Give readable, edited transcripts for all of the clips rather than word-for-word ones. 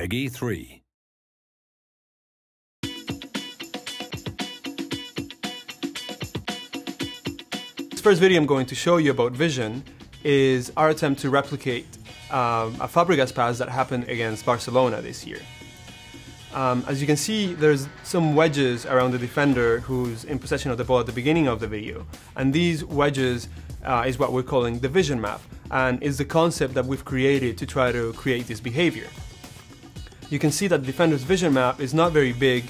Peggy 3. This first video I'm going to show you about Vision is our attempt to replicate a Fabregas pass that happened against Barcelona this year. As you can see, there's some wedges around the defender who's in possession of the ball at the beginning of the video, and these wedges is what we're calling the vision map, and is the concept that we've created to try to create this behavior. You can see that the defender's vision map is not very big.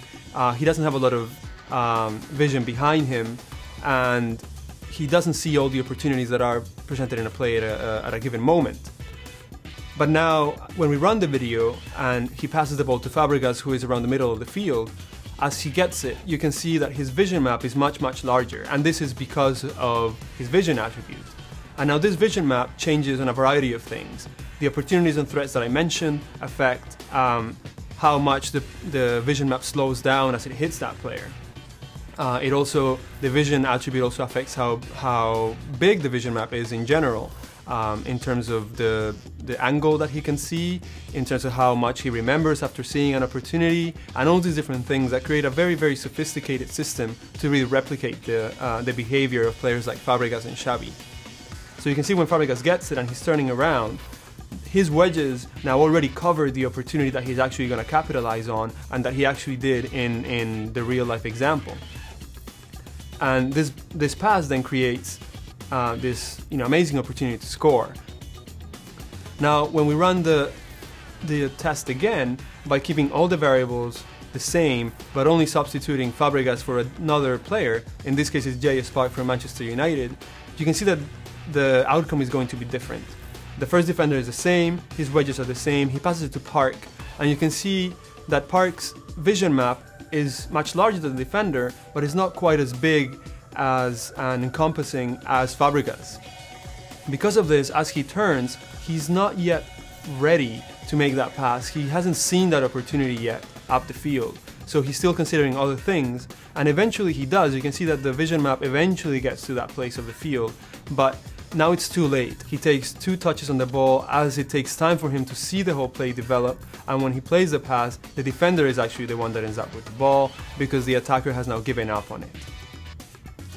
He doesn't have a lot of vision behind him, and he doesn't see all the opportunities that are presented in a play at a given moment. But now, when we run the video and he passes the ball to Fabregas, who is around the middle of the field, as he gets it, you can see that his vision map is much larger, and this is because of his vision attribute. And now this vision map changes on a variety of things. The opportunities and threats that I mentioned affect how much the vision map slows down as it hits that player. The vision attribute also affects how big the vision map is in general, in terms of the angle that he can see, in terms of how much he remembers after seeing an opportunity, and all these different things that create a very sophisticated system to really replicate the behavior of players like Fabregas and Xavi. So you can see when Fabregas gets it and he's turning around, his wedges now already cover the opportunity that he's actually going to capitalize on, and that he actually did in the real life example. And this pass then creates this amazing opportunity to score. Now, when we run the test again, by keeping all the variables the same, but only substituting Fabregas for another player, in this case it's J.S. Park from Manchester United, you can see that the outcome is going to be different. The first defender is the same, his wedges are the same, he passes it to Park, and you can see that Park's vision map is much larger than the defender, but it's not quite as big as and encompassing as Fabregas. Because of this, as he turns, he's not yet ready to make that pass. He hasn't seen that opportunity yet up the field, so he's still considering other things, and eventually he does. You can see that the vision map eventually gets to that place of the field, but now it's too late. He takes 2 touches on the ball, as it takes time for him to see the whole play develop, and when he plays the pass, the defender is actually the one that ends up with the ball, because the attacker has now given up on it.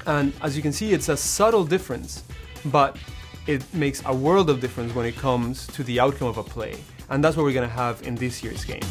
And as you can see, it's a subtle difference, but it makes a world of difference when it comes to the outcome of a play, and that's what we're going to have in this year's game.